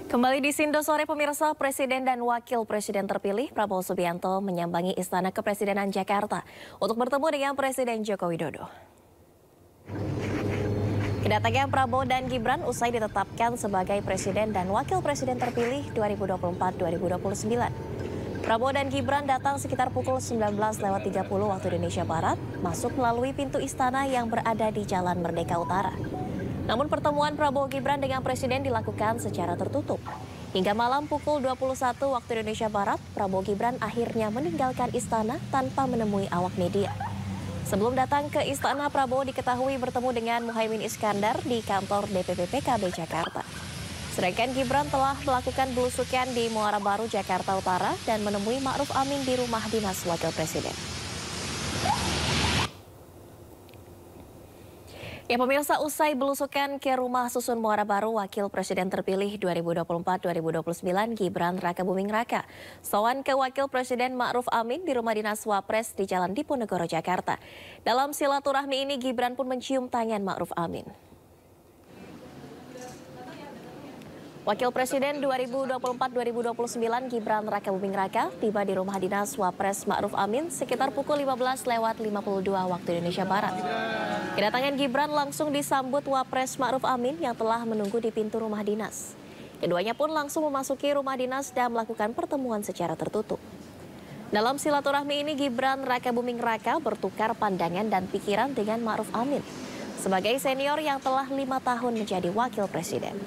Kembali di Sindo sore pemirsa, Presiden dan Wakil Presiden terpilih Prabowo Subianto menyambangi Istana Kepresidenan Jakarta untuk bertemu dengan Presiden Joko Widodo. Kedatangan Prabowo dan Gibran usai ditetapkan sebagai Presiden dan Wakil Presiden terpilih 2024-2029. Prabowo dan Gibran datang sekitar pukul 19.30 waktu Indonesia Barat, masuk melalui pintu istana yang berada di Jalan Merdeka Utara. Namun pertemuan Prabowo Gibran dengan Presiden dilakukan secara tertutup. Hingga malam pukul 21 waktu Indonesia Barat, Prabowo Gibran akhirnya meninggalkan istana tanpa menemui awak media. Sebelum datang ke istana, Prabowo diketahui bertemu dengan Muhaimin Iskandar di kantor DPP PKB Jakarta. Sedangkan Gibran telah melakukan belusukan di Muara Baru, Jakarta Utara dan menemui Ma'ruf Amin di rumah dinas Wakil Presiden. Ya pemirsa, usai belusukan ke rumah susun Muara Baru, Wakil Presiden terpilih 2024-2029 Gibran Rakabuming Raka sowan ke Wakil Presiden Ma'ruf Amin di rumah dinas Wapres di Jalan Diponegoro, Jakarta. Dalam silaturahmi ini Gibran pun mencium tangan Ma'ruf Amin. Wakil Presiden 2024-2029 Gibran Rakabuming Raka tiba di rumah dinas Wapres Ma'ruf Amin sekitar pukul 15:52 waktu Indonesia Barat. Kedatangan Gibran langsung disambut Wapres Ma'ruf Amin yang telah menunggu di pintu rumah dinas. Keduanya pun langsung memasuki rumah dinas dan melakukan pertemuan secara tertutup. Dalam silaturahmi ini Gibran Rakabuming Raka bertukar pandangan dan pikiran dengan Ma'ruf Amin sebagai senior yang telah 5 tahun menjadi Wakil Presiden.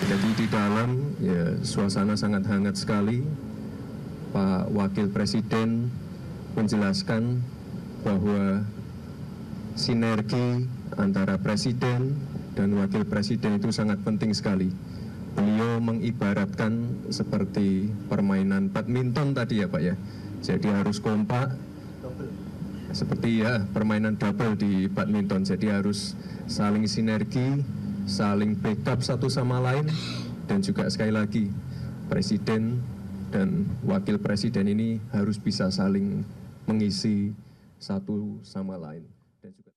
Jadi di dalam ya suasana sangat hangat sekali. Pak Wakil Presiden menjelaskan bahwa sinergi antara Presiden dan Wakil Presiden itu sangat penting sekali. Beliau mengibaratkan seperti permainan badminton tadi ya Pak ya. Jadi harus kompak, seperti ya permainan double di badminton. Jadi harus saling sinergi, saling backup satu sama lain, dan juga sekali lagi Presiden dan Wakil Presiden ini harus bisa saling mengisi satu sama lain. Dan juga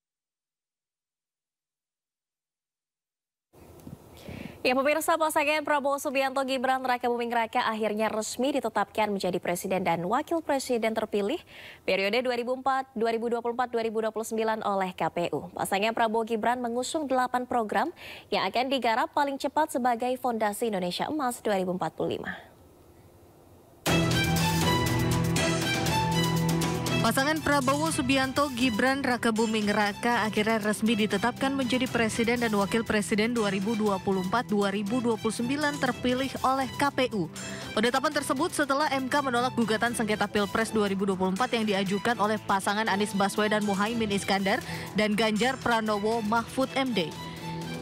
Ya pemirsa, pasangan Prabowo Subianto Gibran Rakabuming Raka akhirnya resmi ditetapkan menjadi Presiden dan Wakil Presiden terpilih periode 2024-2029 oleh KPU. Pasangan Prabowo Gibran mengusung 8 program yang akan digarap paling cepat sebagai Fondasi Indonesia Emas 2045. Pasangan Prabowo Subianto Gibran Rakabuming Raka akhirnya resmi ditetapkan menjadi Presiden dan Wakil Presiden 2024-2029 terpilih oleh KPU. Penetapan tersebut setelah MK menolak gugatan sengketa Pilpres 2024 yang diajukan oleh pasangan Anies Baswedan Muhaimin Iskandar dan Ganjar Pranowo Mahfud MD.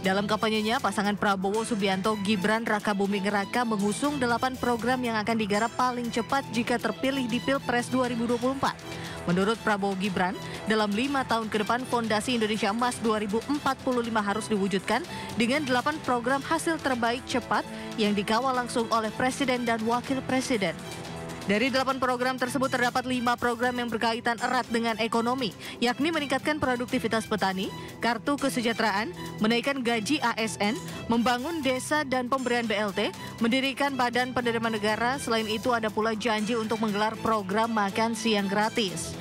Dalam kampanyenya, pasangan Prabowo Subianto Gibran Rakabuming Raka mengusung 8 program yang akan digarap paling cepat jika terpilih di Pilpres 2024. Menurut Prabowo Gibran, dalam 5 tahun ke depan Fondasi Indonesia Emas 2045 harus diwujudkan dengan 8 program hasil terbaik cepat yang dikawal langsung oleh Presiden dan Wakil Presiden. Dari 8 program tersebut terdapat 5 program yang berkaitan erat dengan ekonomi, yakni meningkatkan produktivitas petani, kartu kesejahteraan, menaikkan gaji ASN, membangun desa dan pemberian BLT, mendirikan badan penerimaan negara. Selain itu ada pula janji untuk menggelar program makan siang gratis.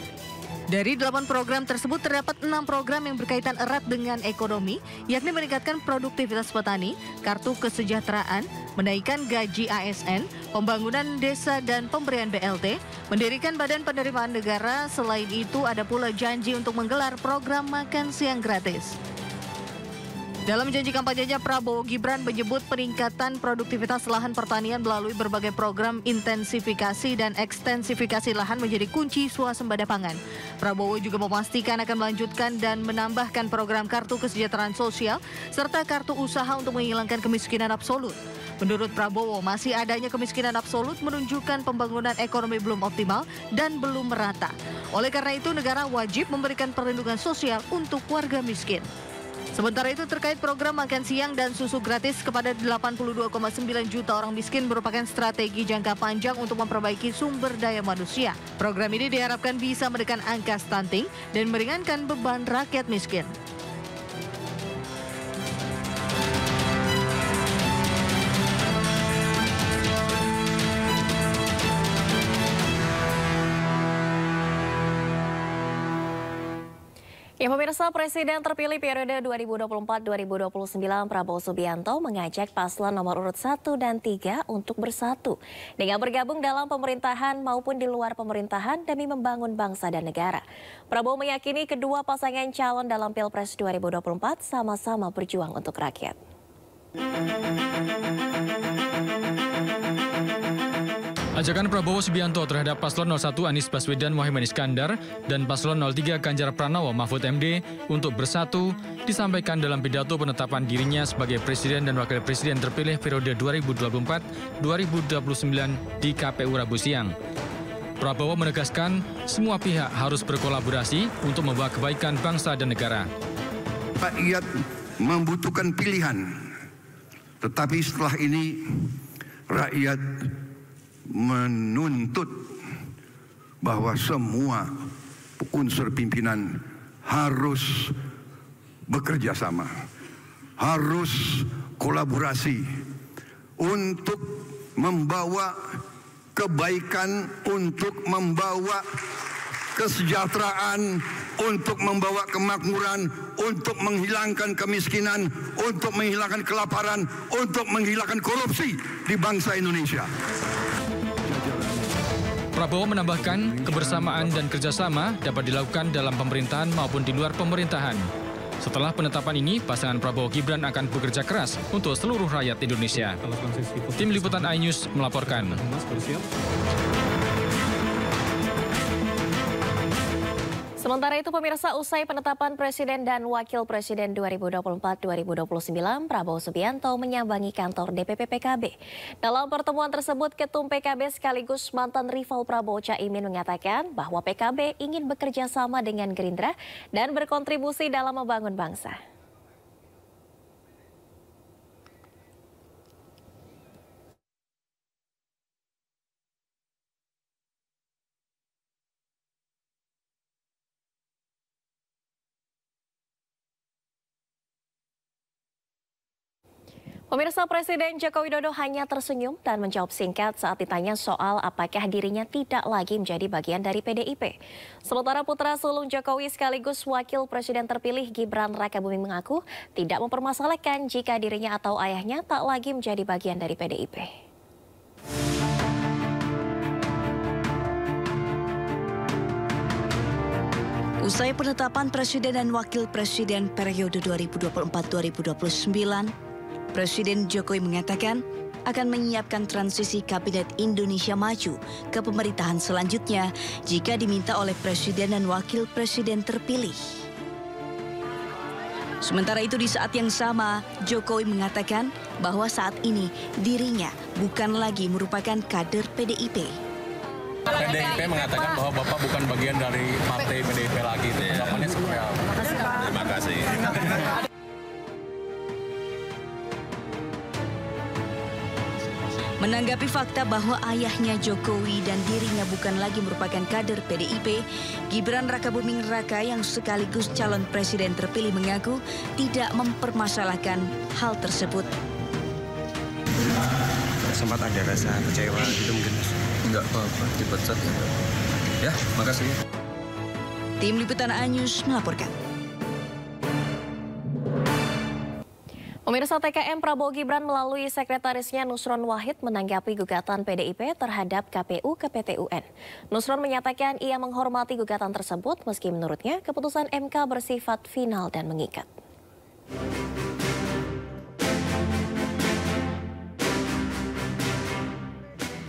Dari 8 program tersebut terdapat 6 program yang berkaitan erat dengan ekonomi, yakni meningkatkan produktivitas petani, kartu kesejahteraan, menaikkan gaji ASN, pembangunan desa dan pemberian BLT, mendirikan badan penerimaan negara. Selain itu ada pula janji untuk menggelar program makan siang gratis. Dalam janji kampanyenya, Prabowo Gibran menyebut peningkatan produktivitas lahan pertanian melalui berbagai program intensifikasi dan ekstensifikasi lahan menjadi kunci swasembada pangan. Prabowo juga memastikan akan melanjutkan dan menambahkan program kartu kesejahteraan sosial serta kartu usaha untuk menghilangkan kemiskinan absolut. Menurut Prabowo, masih adanya kemiskinan absolut menunjukkan pembangunan ekonomi belum optimal dan belum merata. Oleh karena itu, negara wajib memberikan perlindungan sosial untuk warga miskin. Sementara itu terkait program makan siang dan susu gratis kepada 82,9 juta orang miskin merupakan strategi jangka panjang untuk memperbaiki sumber daya manusia. Program ini diharapkan bisa menekan angka stunting dan meringankan beban rakyat miskin. Ya pemirsa, Presiden terpilih periode 2024-2029 Prabowo Subianto mengajak paslon nomor urut 1 dan 3 untuk bersatu dengan bergabung dalam pemerintahan maupun di luar pemerintahan demi membangun bangsa dan negara. Prabowo meyakini kedua pasangan calon dalam Pilpres 2024 sama-sama berjuang untuk rakyat. Ajakan Prabowo Subianto terhadap Paslon 01 Anies Baswedan Muhaimin Iskandar dan Paslon 03 Ganjar Pranowo Mahfud MD untuk bersatu disampaikan dalam pidato penetapan dirinya sebagai Presiden dan Wakil Presiden terpilih periode 2024-2029 di KPU Rabu siang. Prabowo menegaskan semua pihak harus berkolaborasi untuk membawa kebaikan bangsa dan negara. Rakyat membutuhkan pilihan, tetapi setelah ini rakyat menuntut bahwa semua unsur pimpinan harus bekerja sama, harus kolaborasi untuk membawa kebaikan, untuk membawa kesejahteraan, untuk membawa kemakmuran, untuk menghilangkan kemiskinan, untuk menghilangkan kelaparan, untuk menghilangkan korupsi di bangsa Indonesia. Prabowo menambahkan kebersamaan dan kerjasama dapat dilakukan dalam pemerintahan maupun di luar pemerintahan. Setelah penetapan ini, pasangan Prabowo Gibran akan bekerja keras untuk seluruh rakyat Indonesia. Tim Liputan iNews melaporkan. Sementara itu pemirsa, usai penetapan Presiden dan Wakil Presiden 2024-2029, Prabowo Subianto menyambangi kantor DPP PKB. Dalam pertemuan tersebut, Ketum PKB sekaligus mantan rival Prabowo Caimin mengatakan bahwa PKB ingin bekerja sama dengan Gerindra dan berkontribusi dalam membangun bangsa. Pemirsa, Presiden Joko Widodo hanya tersenyum dan menjawab singkat saat ditanya soal apakah dirinya tidak lagi menjadi bagian dari PDIP. Sementara putra sulung Jokowi sekaligus Wakil Presiden terpilih Gibran Rakabuming mengaku tidak mempermasalahkan jika dirinya atau ayahnya tak lagi menjadi bagian dari PDIP. Usai penetapan Presiden dan Wakil Presiden periode 2024-2029, Presiden Jokowi mengatakan akan menyiapkan transisi Kabinet Indonesia Maju ke pemerintahan selanjutnya jika diminta oleh Presiden dan Wakil Presiden terpilih. Sementara itu di saat yang sama, Jokowi mengatakan bahwa saat ini dirinya bukan lagi merupakan kader PDIP. PDIP mengatakan bahwa Bapak bukan bagian dari partai PDIP lagi. Tanggapannya seperti apa? Terima kasih. Menanggapi fakta bahwa ayahnya Jokowi dan dirinya bukan lagi merupakan kader PDIP, Gibran Rakabuming Raka yang sekaligus calon presiden terpilih mengaku tidak mempermasalahkan hal tersebut. Sempat ada rasa kecewa gitu mungkin? Enggak apa-apa, dipecat ya. Ya, makasih. Tim Liputan iNews melaporkan. Pemirsa, TKM Prabowo Gibran melalui sekretarisnya Nusron Wahid menanggapi gugatan PDIP terhadap KPU ke PT UN. Nusron menyatakan ia menghormati gugatan tersebut meski menurutnya keputusan MK bersifat final dan mengikat.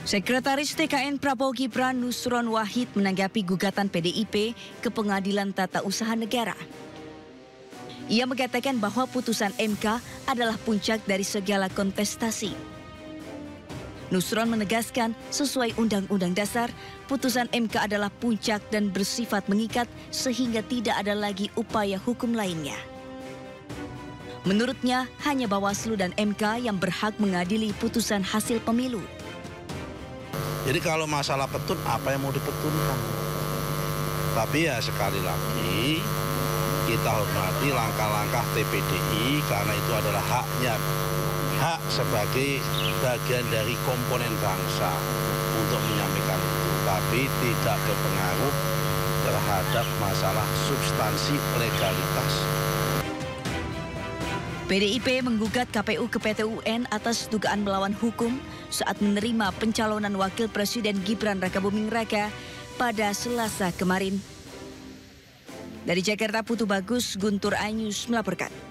Sekretaris TKN Prabowo Gibran Nusron Wahid menanggapi gugatan PDIP ke Pengadilan Tata Usaha Negara. Ia mengatakan bahwa putusan MK adalah puncak dari segala kontestasi. Nusron menegaskan sesuai Undang-Undang Dasar, putusan MK adalah puncak dan bersifat mengikat sehingga tidak ada lagi upaya hukum lainnya. Menurutnya, hanya Bawaslu dan MK yang berhak mengadili putusan hasil pemilu. Jadi kalau masalah petun, apa yang mau dipetunkan? Tapi ya sekali lagi, kita hormati langkah-langkah TPDI karena itu adalah hak sebagai bagian dari komponen bangsa untuk menyampaikan itu, tapi tidak berpengaruh terhadap terhadap masalah substansi legalitas. PDIP menggugat KPU ke PT UN atas dugaan melawan hukum saat menerima pencalonan Wakil Presiden Gibran Rakabuming Raka pada Selasa kemarin. Dari Jakarta, Putu Bagus, Guntur iNews melaporkan.